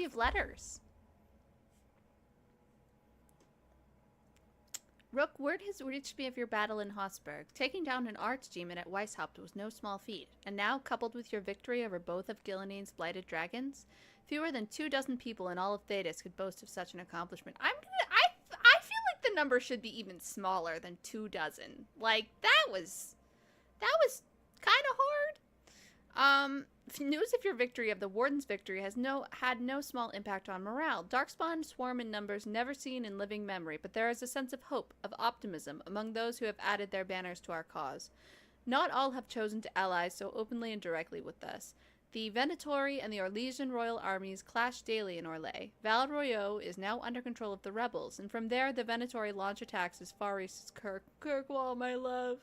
leave letters. Rook, word has reached me of your battle in Hosberg. Taking down an archdemon at Weishaupt was no small feat, and now, coupled with your victory over both of Gilnean's blighted dragons, fewer than 24 people in all of Thedas could boast of such an accomplishment. I feel like the number should be even smaller than 24. Like, that was kind of hard. News of your victory, of the Warden's victory, had no small impact on morale. Darkspawn swarm in numbers never seen in living memory, but there is a sense of hope, of optimism, among those who have added their banners to our cause. Not all have chosen to ally so openly and directly with us. The Venatori and the Orlesian royal armies clash daily in Orlais. Val Royeaux is now under control of the rebels, and from there the Venatori launch attacks as far east as Kirkwall, my love.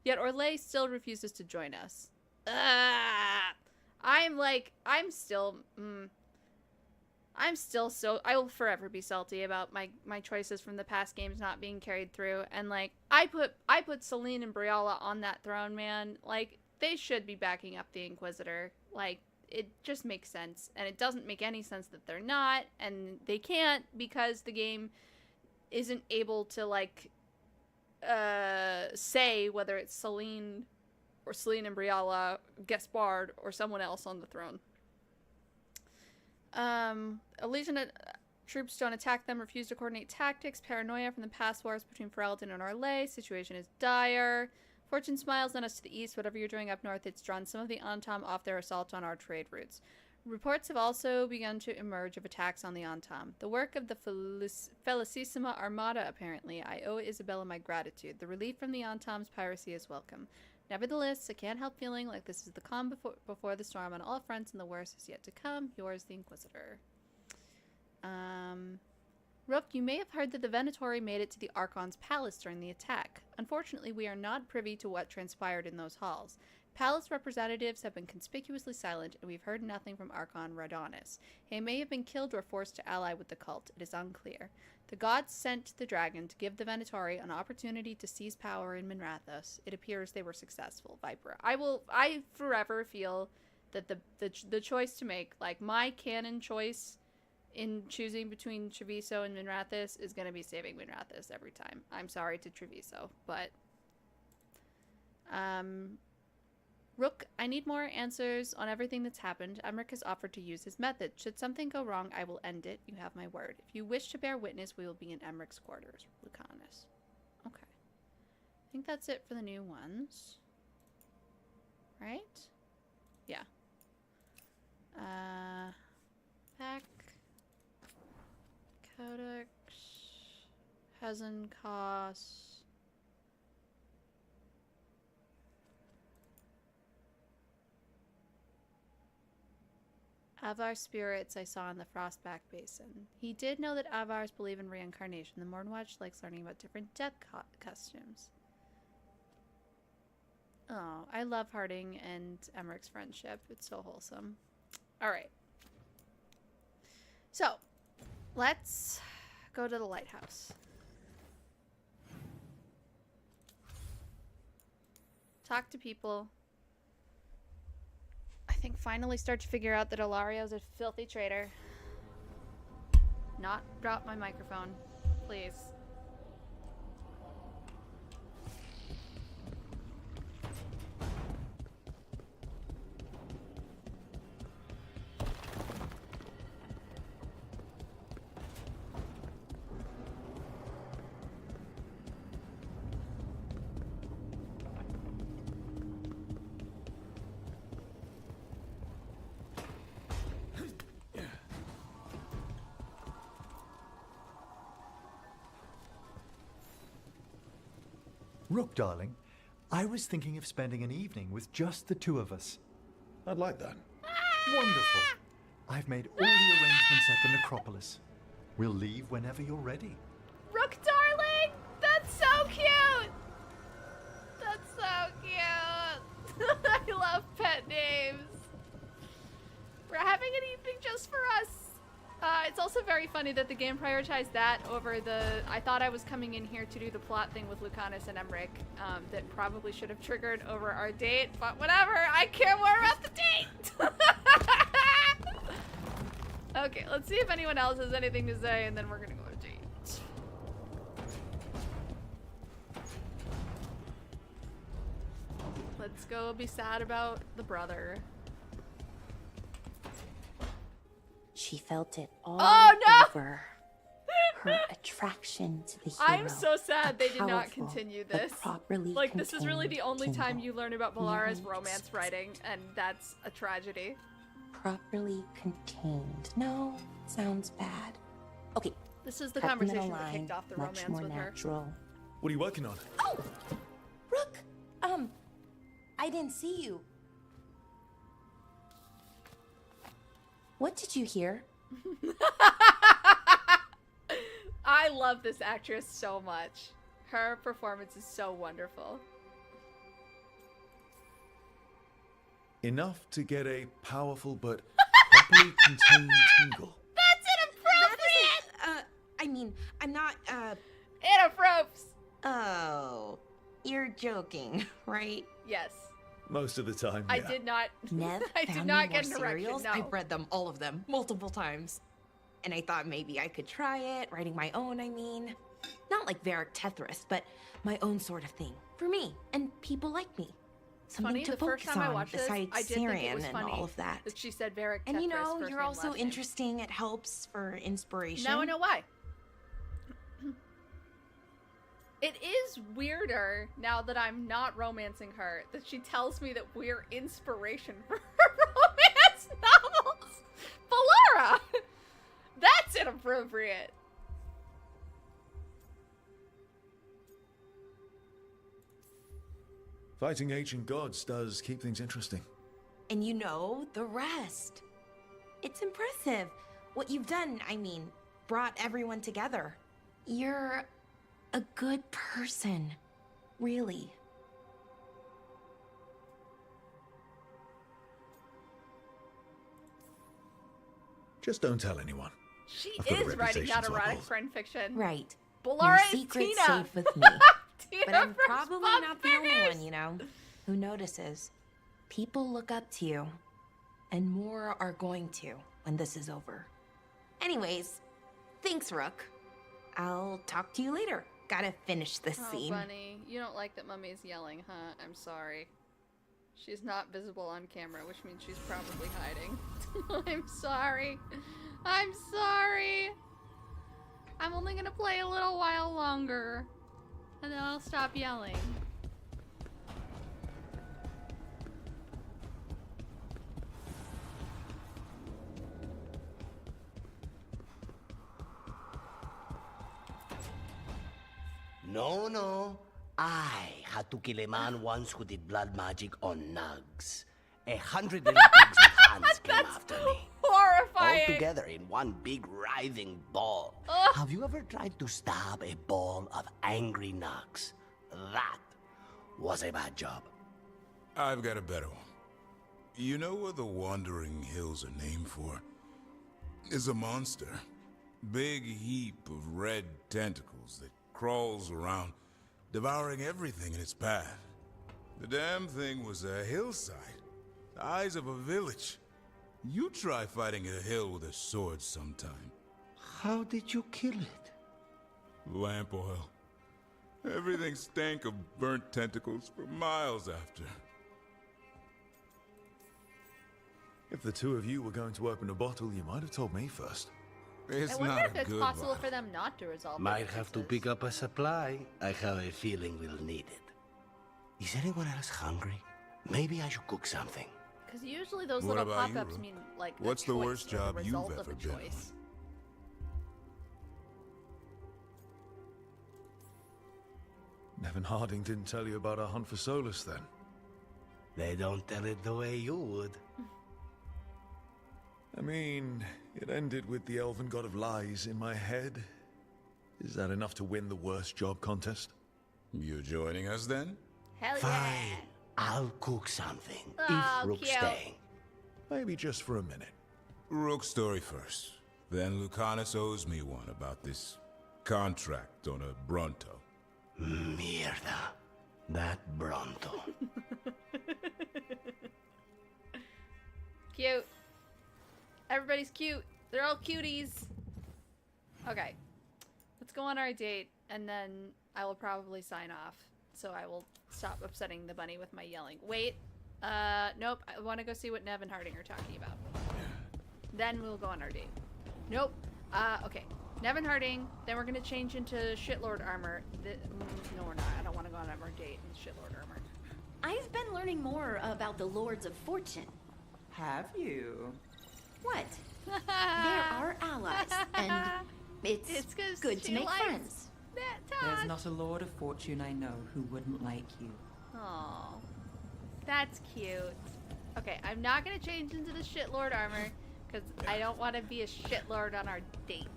Yet Orlais still refuses to join us. I'm still so, I will forever be salty about my choices from the past games not being carried through. And like, I put Celine and Briala on that throne, man. Like, they should be backing up the Inquisitor. Like, it just makes sense. And it doesn't make any sense that they're not, and they can't because the game isn't able to, like, say whether it's Celine or Celine and Briala, Gaspard, or someone else on the throne. Legion troops don't attack them, refuse to coordinate tactics, paranoia from the past wars between Ferelden and Orlais, situation is dire. Fortune smiles on us to the east, whatever you're doing up north, it's drawn some of the Antam off their assault on our trade routes. Reports have also begun to emerge of attacks on the Antam. The work of the Felicissima Armada, apparently. I owe Isabella my gratitude. The relief from the Antam's piracy is welcome. Nevertheless, I can't help feeling like this is the calm before the storm on all fronts, and the worst is yet to come. Yours, the Inquisitor. Rook, you may have heard that the Venatori made it to the Archon's palace during the attack. Unfortunately, we are not privy to what transpired in those halls. Palace representatives have been conspicuously silent, and we've heard nothing from Archon Radanis. He may have been killed or forced to ally with the cult. It is unclear. The gods sent the dragon to give the Venatori an opportunity to seize power in Minrathous. It appears they were successful. Viper. I forever feel that the choice to make, like, my canon choice in choosing between Treviso and Minrathous is going to be saving Minrathous every time. I'm sorry to Treviso, but Rook, I need more answers on everything that's happened. Emmerich has offered to use his method. Should something go wrong, I will end it. You have my word. If you wish to bear witness, we will be in Emmerich's quarters. Lucanus. Okay. I think that's it for the new ones. Right? Yeah. Pack. Codex. Hazenkos. Avar spirits I saw in the Frostback Basin. He did know that Avars believe in reincarnation. The Mornwatch likes learning about different death customs. Oh, I love Harding and Emmerich's friendship. It's so wholesome. Alright. So, let's go to the lighthouse. Talk to people. I think finally start to figure out that Ilario's a filthy traitor. Not drop my microphone, please. Rook, darling, I was thinking of spending an evening with just the two of us. I'd like that. Wonderful. I've made all the arrangements at the necropolis. We'll leave whenever you're ready. Rook, darling! That's so cute! That's so cute! I love pet names. We're having an evening just for us. It's also very funny that the game prioritized that over the... I thought I was coming in here to do the plot thing with Lucanus and Emmerich that probably should have triggered over our date, but whatever. I care more about the date! Okay, let's see if anyone else has anything to say, and then we're gonna go to date. Let's go be sad about the brother. She felt it all Oh, no! over. Her attraction to the hero. I'm so sad a they did not powerful, continue but this. properly Like, this is really the contained only time tingle. you learn about Valara's Very romance writing, and that's a tragedy. Properly contained. No, sounds bad. Okay. This is the cut the middle conversation that line, kicked off the much romance more with her. natural. What are you working on? Oh! Rook! I didn't see you. What did you hear? I love this actress so much. Her performance is so wonderful. Enough to get a powerful but properly contained tingle. That's inappropriate! I mean, I'm not, Inappropriate! Oh. You're joking, right? Yes. Most of the time, I yeah. did not. Nev I did found not me get more an erection. serials. No. I've read them, all of them, multiple times. And I thought maybe I could try it, writing my own, I mean. Not like Varric Tethris, but my own sort of thing. For me, and people like me. Something Funny, to the first focus time I on watched this, besides I did think it Syrian was and funny all of that. that she said Varric And you Tethris, know, first you're name, also last name. interesting. It helps for inspiration. Now I know why. It is weirder now that I'm not romancing her that she tells me that we're inspiration for her romance novels. Valara! That's inappropriate. Fighting ancient gods does keep things interesting. And you know the rest. It's impressive. What you've done, I mean, brought everyone together. You're a good person. Really. Just don't tell anyone. She I've got a is writing down reputation to erotic uphold. friend fiction. Right. Balara Your is secret's Tina. safe with me. Tina But I'm from probably Spot not the only Fingers. one, you know, who notices. People look up to you. And more are going to when this is over. Anyways, thanks, Rook. I'll talk to you later. Gotta finish this Oh, scene. Bunny, you don't like that Mummy's yelling, huh? I'm sorry. She's not visible on camera, which means she's probably hiding. I'm sorry. I'm sorry. I'm only gonna play a little while longer, and then I'll stop yelling. No. I had to kill a man once who did blood magic on nugs. 100 little pigs with hands came after me. All Horrifying. together in one big writhing ball. Ugh. Have you ever tried to stab a ball of angry nugs? That was a bad job. I've got a better one. You know what the Wandering Hills are named for? It's a monster. Big heap of red tentacles that crawls around, devouring everything in its path. The damn thing was a hillside, the eyes of a village. You try fighting a hill with a sword sometime. How did you kill it? Lamp oil. Everything stank of burnt tentacles for miles after. If the two of you were going to open a bottle, you might have told me first. It's I wonder not if a it's good possible one. for them not to resolve their Might have to differences. pick up a supply. I have a feeling we'll need it. Is anyone else hungry? Maybe I should cook something. Because usually those What little about you, pop-ups Rook? mean like a What's the choice worst or job the you've result of ever a been on? choice. Nevin Harding didn't tell you about our hunt for Solus then. They don't tell it the way you would. I mean, it ended with the elven god of lies in my head. Is that enough to win the worst job contest? You joining us then? Hell Fine. yeah. I'll cook something. Oh, if Rook's cute. staying. Maybe just for a minute. Rook's story first. Then Lucanus owes me one about this contract on a Bronto. Mierda. That Bronto. Cute. Everybody's cute. They're all cuties. Okay. Let's go on our date, and then I will probably sign off. So I will stop upsetting the bunny with my yelling. Wait. Nope. I want to go see what Nev and Harding are talking about. Then we'll go on our date. Nope. Okay. Nev and Harding. Then we're going to change into shitlord armor. No, we're not. I don't want to go on our date in shitlord armor. I've been learning more about the Lords of Fortune. Have you? What? They're our allies, and it's good to make friends. There's not a Lord of Fortune I know who wouldn't like you. Aww. That's cute. Okay, I'm not gonna change into the shitlord armor because I don't want to be a shitlord on our date.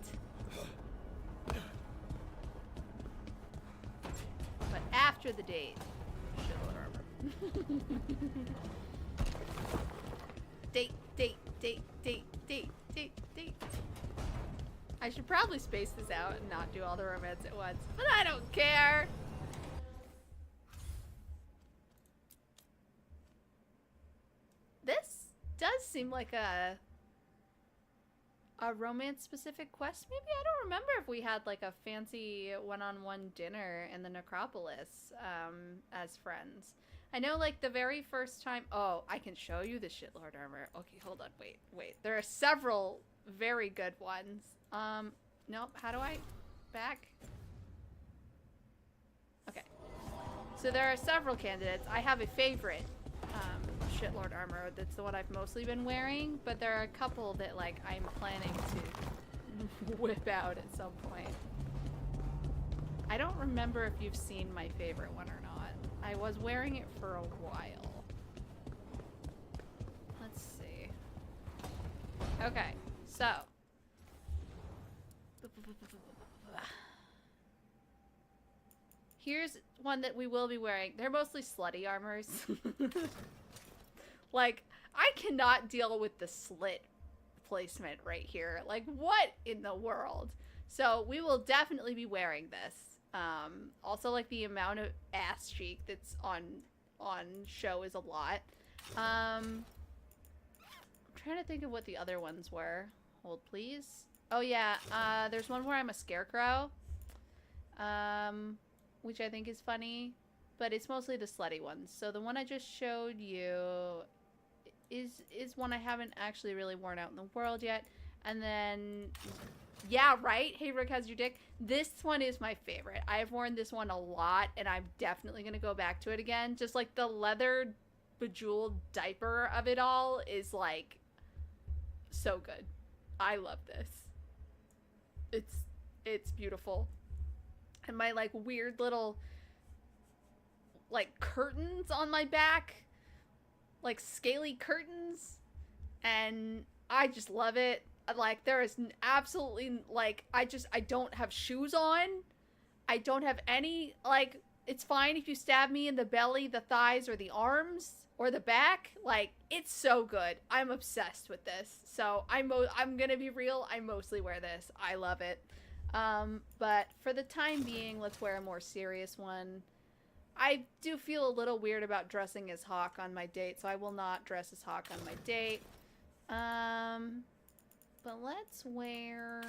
But after the date, shitlord armor. Date. I should probably space this out and not do all the romance at once, but I don't care. This does seem like a romance-specific quest. Maybe I don't remember if we had like a fancy one-on-one dinner in the Necropolis as friends. I know like the very first time. Oh, I can show you the shitlord armor. Okay, hold on. Wait. There are several very good ones. Nope. How do I back? Okay. So there are several candidates. I have a favorite shitlord armor. That's the one I've mostly been wearing, but there are a couple that like I'm planning to whip out at some point. I don't remember if you've seen my favorite one or not. I was wearing it for a while. Let's see. Okay, so. Here's one that we will be wearing. They're mostly slutty armors. Like, I cannot deal with the slit placement right here. Like, what in the world? So we will definitely be wearing this. Also, like, the amount of ass cheek that's on show is a lot. I'm trying to think of what the other ones were. Hold, please. Oh, yeah. There's one where I'm a scarecrow. Which I think is funny. But it's mostly the slutty ones. So the one I just showed you is one I haven't actually really worn out in the world yet. And then... Yeah, right? Hey, Rick, how's your dick? This one is my favorite. I've worn this one a lot, and I'm definitely going to go back to it again. Just, like, the leather bejeweled diaper of it all is, like, so good. I love this. It's beautiful. And my, like, weird little, like, curtains on my back. Like, scaly curtains. And I just love it. Like, there is absolutely, like, I don't have shoes on. I don't have any, like, it's fine if you stab me in the belly, the thighs, or the arms, or the back. Like, it's so good. I'm obsessed with this. So, I'm gonna be real, I mostly wear this. I love it. But for the time being, let's wear a more serious one. I do feel a little weird about dressing as Hawk on my date, so I will not dress as Hawk on my date. But let's wear...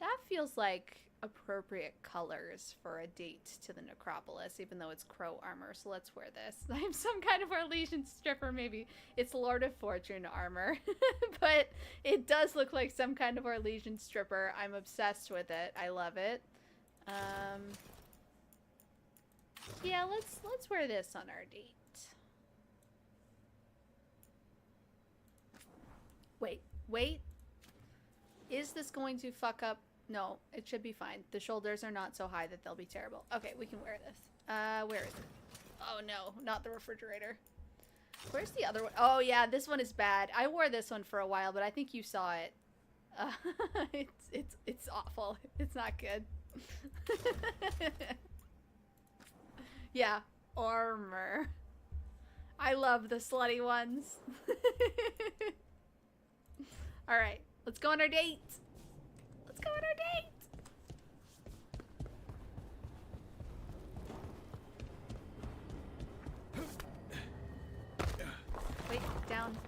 That feels like appropriate colors for a date to the Necropolis, even though it's crow armor, so let's wear this. I'm some kind of Orlesian stripper, maybe. It's Lord of Fortune armor. But it does look like some kind of Orlesian stripper. I'm obsessed with it. I love it. Yeah, let's wear this on our date. Wait. Is this going to fuck up? No, it should be fine. The shoulders are not so high that they'll be terrible. Okay, we can wear this. Where is it? Oh no, not the refrigerator. Where's the other one? Oh yeah, this one is bad. I wore this one for a while, but I think you saw it. It's awful. It's not good. Yeah, armor. I love the slutty ones. All right, let's go on our date. Let's go on our date. Wait, down.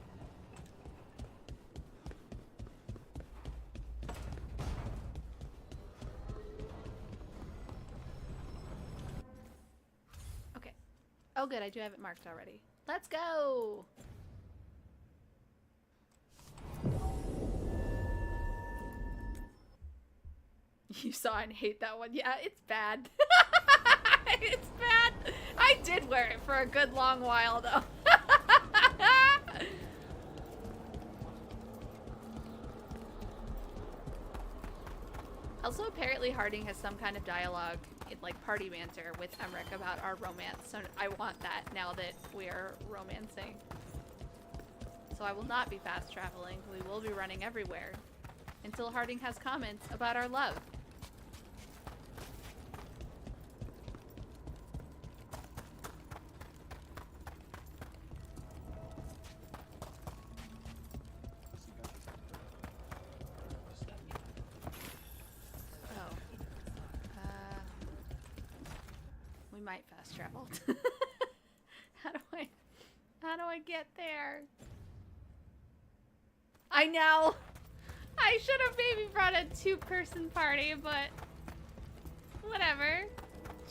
Oh good, I do have it marked already. Let's go! You saw and hate that one. Yeah, it's bad. It's bad. I did wear it for a good long while though. Also, apparently Harding has some kind of dialogue, in, like party banter with Emmerich about our romance, so I want that now that we are romancing. So I will not be fast traveling, we will be running everywhere, until Harding has comments about our love. Might fast travel. How do I get there? I know! I should have maybe brought a 2-person party, but whatever.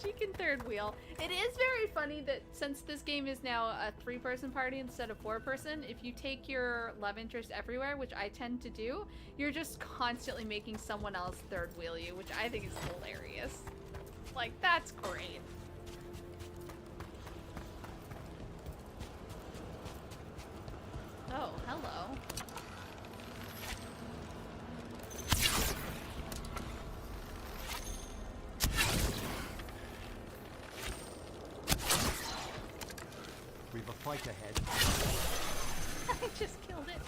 She can third wheel. It is very funny that since this game is now a 3-person party instead of 4-person, if you take your love interest everywhere, which I tend to do, you're just constantly making someone else third wheel you, which I think is hilarious. Like, that's great. Oh, hello. We've a fight ahead. I just killed it.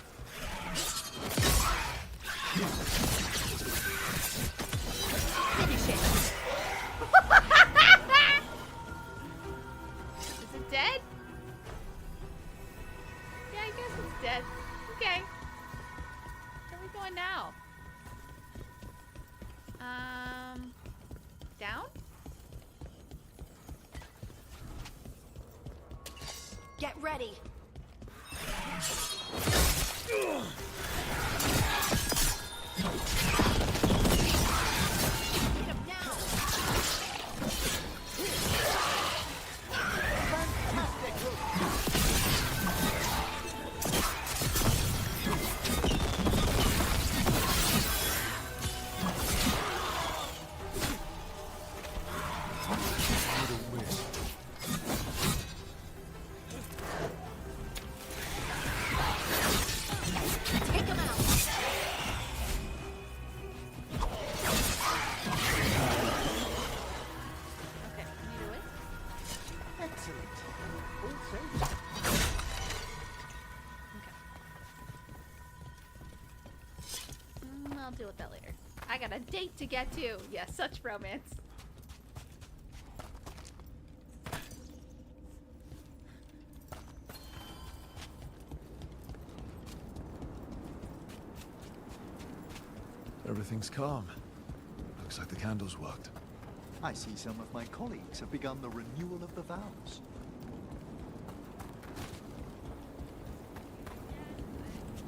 Finish it. Is it dead? Yeah, I guess it's dead. Okay. Where are we going now? Down? Get ready. I'll deal with that later. I got a date to get to. Yeah, such romance. Everything's calm. Looks like the candles worked. I see some of my colleagues have begun the renewal of the vows.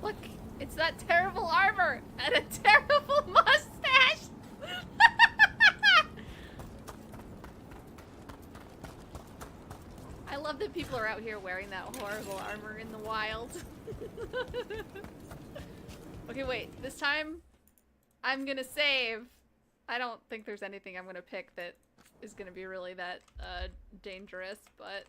Look, it's that terrible armor and a terrible mustache. I love that people are out here wearing that horrible armor in the wild. Okay, wait. This time, I'm gonna save. I don't think there's anything I'm gonna pick that is gonna be really that dangerous, but...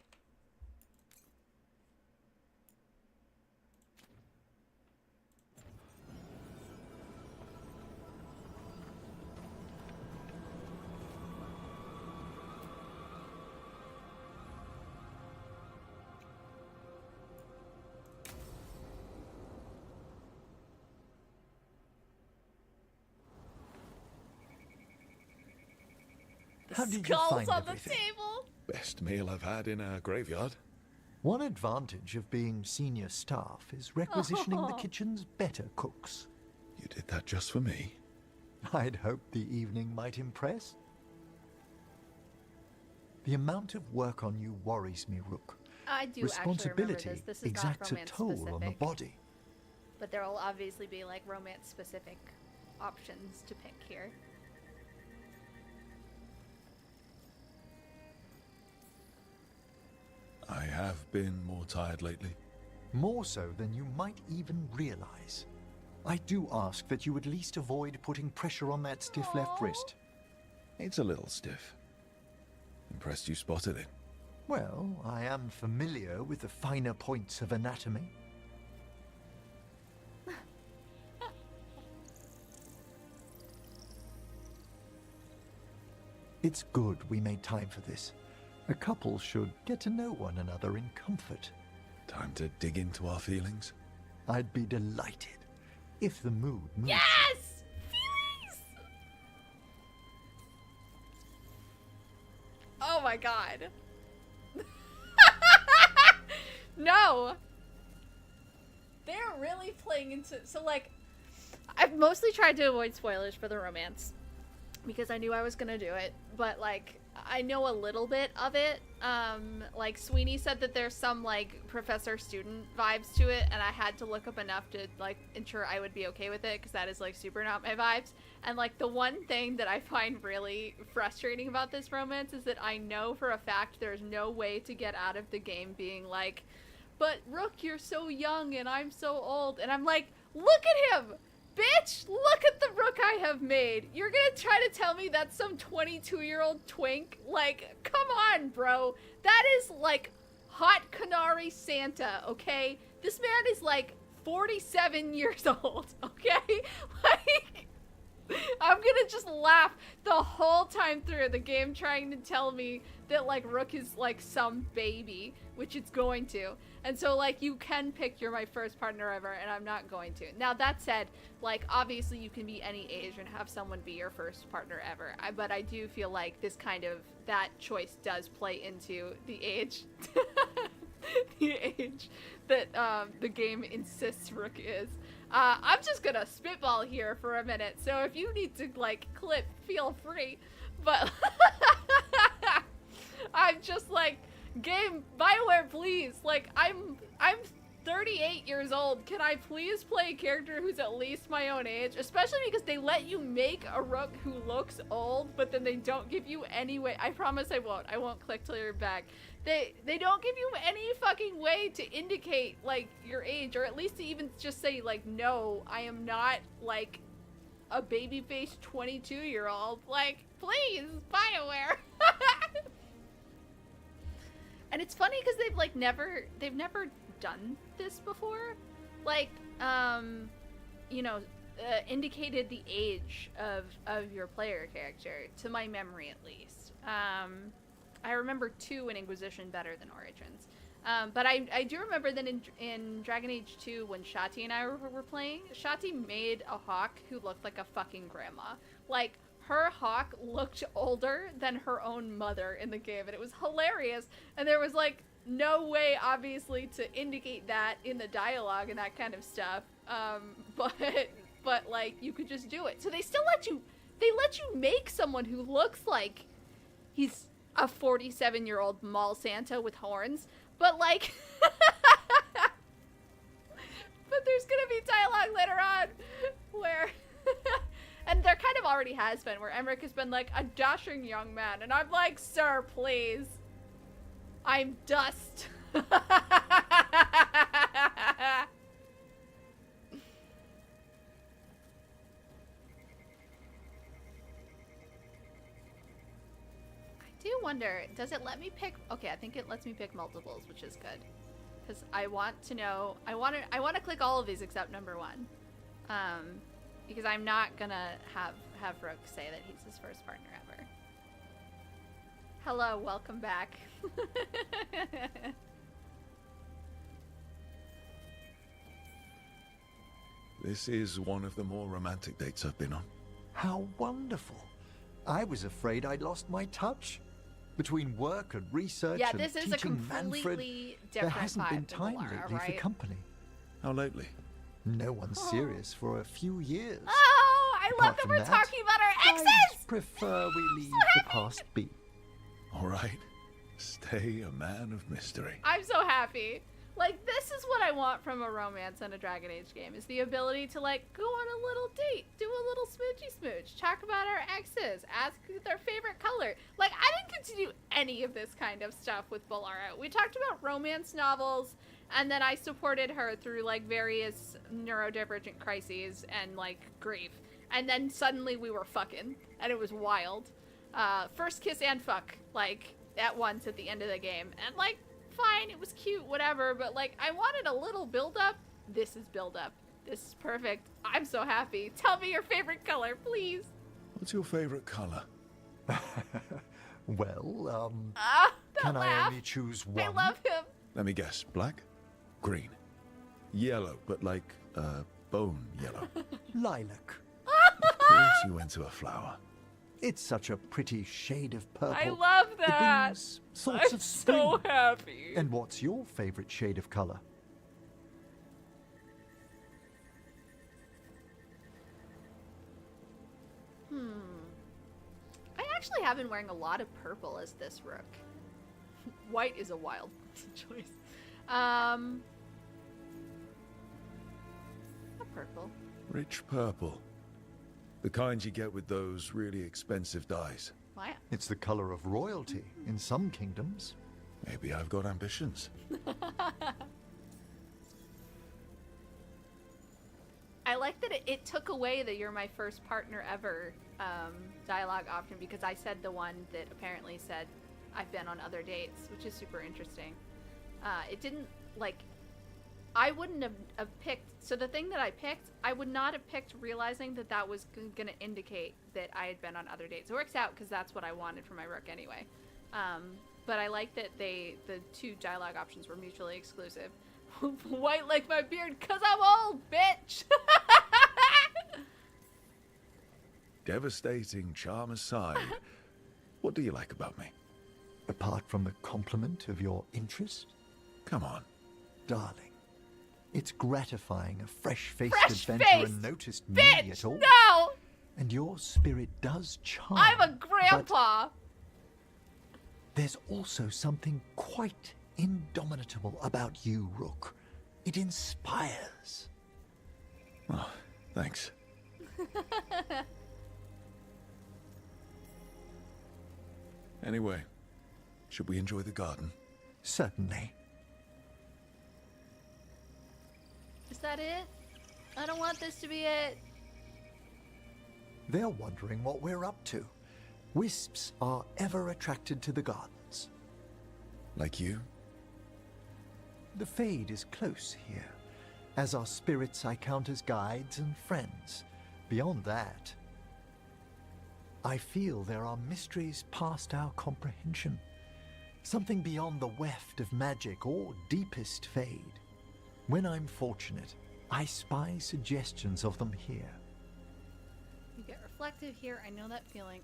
How did you Skulls find on the everything? table. Best meal I've had in a graveyard. One advantage of being senior staff is requisitioning the kitchen's better cooks. You did that just for me? I'd hoped the evening might impress. The amount of work on you worries me, Rook. I do Responsibility actually remember this. This is exacts not a romance toll specific, on the body. but there will obviously be like romance specific options to pick here. have been more tired lately. More so than you might even realize. I do ask that you at least avoid putting pressure on that stiff left wrist. It's a little stiff. Impressed you spotted it. Well, I am familiar with the finer points of anatomy. It's good we made time for this. A couple should get to know one another in comfort. Time to dig into our feelings? I'd be delighted if the mood moves. Yes! Feelings! Oh my god. No! They're really playing into... So, like, I've mostly tried to avoid spoilers for the romance. Because I knew I was gonna do it. But, like, I know a little bit of it. Like, Sweeney said that there's some, like, professor-student vibes to it. And I had to look up enough to, like, ensure I would be okay with it. Because that is, like, super not my vibes. And, like, the one thing that I find really frustrating about this romance is that I know for a fact there's no way to get out of the game being like... But, Rook, you're so young and I'm so old. And I'm like, look at him! Bitch, look at the Rook I have made. You're gonna try to tell me that's some 22-year-old twink? Like, come on, bro. That is, like, hot Canary Santa, okay? This man is, like, 47 years old, okay? Like... I'm gonna just laugh the whole time through the game trying to tell me that, like, Rook is, like, some baby, which it's going to. And so, like, you can pick you're my first partner ever, and I'm not going to. Now, that said, like, obviously you can be any age and have someone be your first partner ever. But I do feel like this kind of, that choice does play into the age, the age that the game insists Rook is. I'm just gonna spitball here for a minute, so if you need to, like, clip, feel free. But I'm just like, game, BioWare, please. Like, I'm 38 years old. Can I please play a character who's at least my own age? Especially because they let you make a Rook who looks old, but then they don't give you any way. I promise I won't. I won't click till you're back. They don't give you any fucking way to indicate, like, your age, or at least to even just say, like, no, I am not, like, a baby-faced 22-year-old. Like, please, BioWare. And it's funny because they've never done this before. Like, you know, indicated the age of your player character, to my memory at least. I remember 2 in Inquisition better than Origins. But I do remember that in Dragon Age 2, when Shati and I were playing, Shati made a Hawk who looked like a fucking grandma. Like, her Hawk looked older than her own mother in the game, and it was hilarious. And there was, like, no way, obviously, to indicate that in the dialogue and that kind of stuff. But like, you could just do it. So they still let you make someone who looks like he's a 47-year-old mall Santa with horns, but, like, but there's gonna be dialogue later on where, and there kind of already has been, where Emmerich has been like, a dashing young man, and I'm like, sir, please, I'm dust. I do wonder, does it let me pick? Okay, I think it lets me pick multiples, which is good, because I want to know. I want to click all of these except number 1, because I'm not gonna have Rook say that he's his first partner ever. Hello, welcome back. This is one of the more romantic dates I've been on. How wonderful. I was afraid I'd lost my touch. Between work and research yeah, and this is a teaching completely Manfred, different there hasn't been vibe than time Lara, lately right? for company. How lately? No one's serious for a few years. Oh, I love Apart that from we're that, talking about our I exes! prefer we leave the past be. All right. Stay a man of mystery. I'm so happy. Like, this is what I want from a romance and a Dragon Age game, is the ability to, like, go on a little date, do a little smoochy smooch, talk about our exes, ask their favorite color. Like, I didn't get to do any of this kind of stuff with Balara. We talked about romance novels, and then I supported her through, like, various neurodivergent crises and, like, grief. And then suddenly we were fucking, and it was wild. First kiss and fuck, like, at once at the end of the game. And, like, fine, it was cute, whatever, but, like, I wanted a little build-up. This is build-up. This is perfect. I'm so happy. Tell me your favorite color, please. What's your favorite color? Well, that can laugh. I only choose one? I love him. Let me guess. Black? Green? Yellow, but like, bone yellow. Lilac. Of course you went to a flower. It's such a pretty shade of purple. I love It that. brings thoughts I'm of spring. so happy. And what's your favorite shade of color? I actually have been wearing a lot of purple as this rook. White is a wild choice. A purple. Rich purple. The kind you get with those really expensive dyes. Wow. It's the color of royalty in some kingdoms. Maybe I've got ambitions. I like that it took away the "you're my first partner ever" dialogue option, because I said the one that apparently said I've been on other dates, which is super interesting. It didn't, like, I wouldn't have picked, so the thing that I picked, I would not have picked realizing that that was going to indicate that I had been on other dates. It works out because that's what I wanted for my rook anyway. But I like that the two dialogue options were mutually exclusive. White like my beard, cause I'm old, bitch! Devastating charm aside, what do you like about me? Apart from the compliment of your interest, Come on. darling, it's gratifying a fresh-faced Fresh-faced adventurer noticed me Bitch, at all. no! And your spirit does charm. I'm a but grandpa! there's also something quite indomitable about you, Rook. It inspires. Oh, thanks. Anyway, should we enjoy the garden? Certainly. Is that it? I don't want this to be it. They're wondering what we're up to. Wisps are ever attracted to the gardens. Like you? The Fade is close here. As our spirits I count as guides and friends. Beyond that, I feel there are mysteries past our comprehension. Something beyond the weft of magic or deepest Fade. When I'm fortunate, I spy suggestions of them here. You get reflective here. I know that feeling.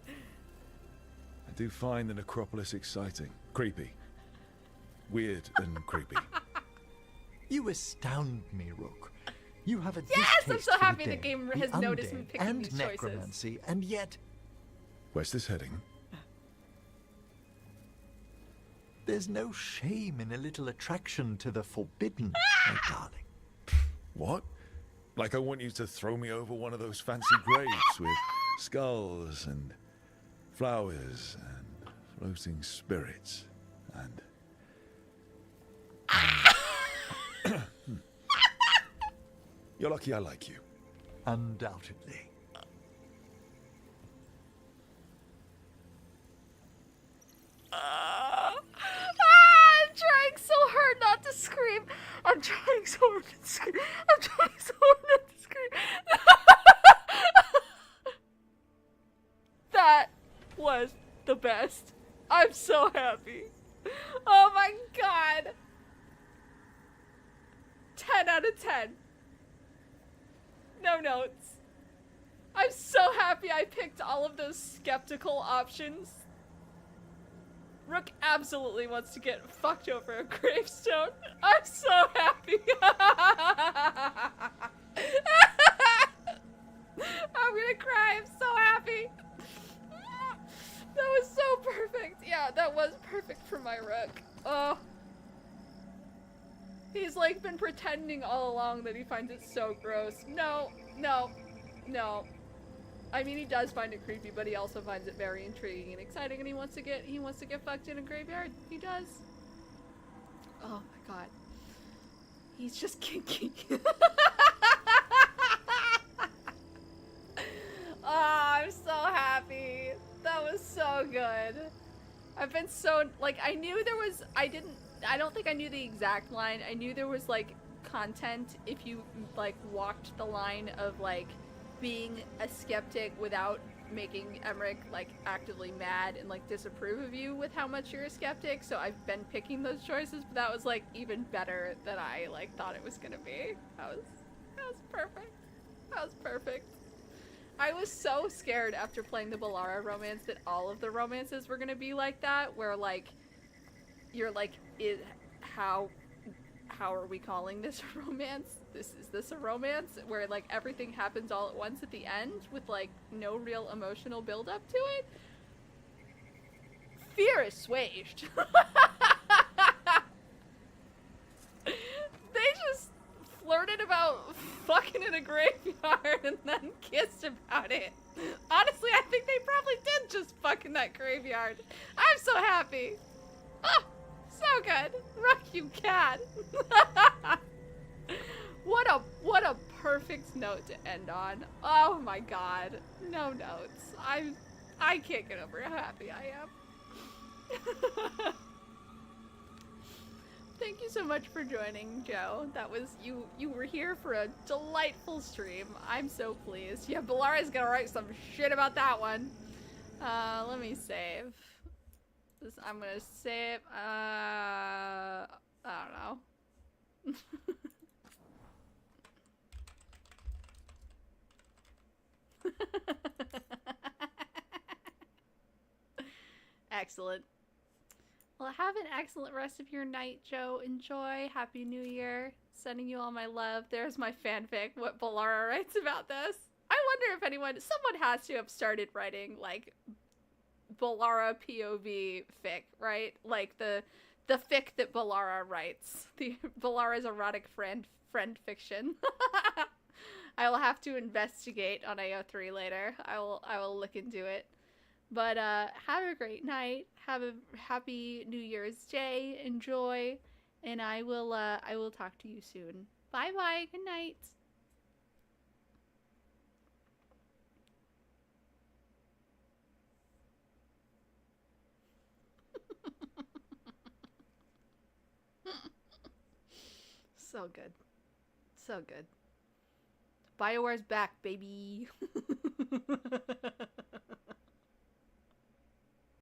I do find the necropolis exciting. Creepy. Weird and creepy. You astound me, Rook. You have a Yes, I'm distaste so for the happy the dead, game the has noticed me undead, picking and these choices. necromancy, and yet Where's this heading? there's no shame in a little attraction to the forbidden, my darling. What? Like I want you to throw me over one of those fancy graves with skulls and flowers and floating spirits and... You're lucky I like you. Undoubtedly. I'm trying so hard not to scream. I'm trying so hard not to scream. I'm trying so hard not to scream. That was the best. I'm so happy. Oh my god. 10 out of 10. No notes. I'm so happy I picked all of those skeptical options. Rook absolutely wants to get fucked over a gravestone. I'm so happy. I'm gonna cry. I'm so happy. That was so perfect. Yeah, that was perfect for my Rook. Oh. He's like been pretending all along that he finds it so gross. No, no, no. I mean, he does find it creepy, but he also finds it very intriguing and exciting, and he wants to get fucked in a graveyard. He does. Oh my god. He's just kinky. Oh, I'm so happy. That was so good. I've been so, like, I knew there was, I don't think I knew the exact line. I knew there was, like, content if you, like, walked the line of, like, being a skeptic without making Emmerich, like, actively mad and, like, disapprove of you with how much you're a skeptic. So I've been picking those choices, but that was, like, even better than I, like, thought it was gonna be. That was perfect. That was perfect. I was so scared after playing the Ballara romance that all of the romances were gonna be like that, where, like, you're like, how are we calling this a romance? Is this a romance? Where, like, everything happens all at once at the end with, like, no real emotional build up to it. Fear is assuaged. They just flirted about fucking in a graveyard and then kissed about it. Honestly, I think they probably did just fuck in that graveyard. I'm so happy. Oh, so good. Rock, you cat. What a perfect note to end on. Oh my god. No notes. I can't get over how happy I am. Thank you so much for joining, Joe. That was, you were here for a delightful stream. I'm so pleased. Yeah, Ballara's gonna write some shit about that one. Let me save. This, I'm gonna save, I don't know. Excellent. Well, have an excellent rest of your night, Joe. Enjoy. Happy New Year. Sending you all my love. There's my fanfic, what Ballara writes about this. I wonder if someone has to have started writing, like, Ballara POV fic, right? Like, the fic that Ballara writes. The Ballara's erotic friend fiction. I will have to investigate on AO3 later. I will look into it. But have a great night. Have a happy New Year's Day. Enjoy, and I will talk to you soon. Bye bye. Good night. So good. So good. BioWare's back, baby.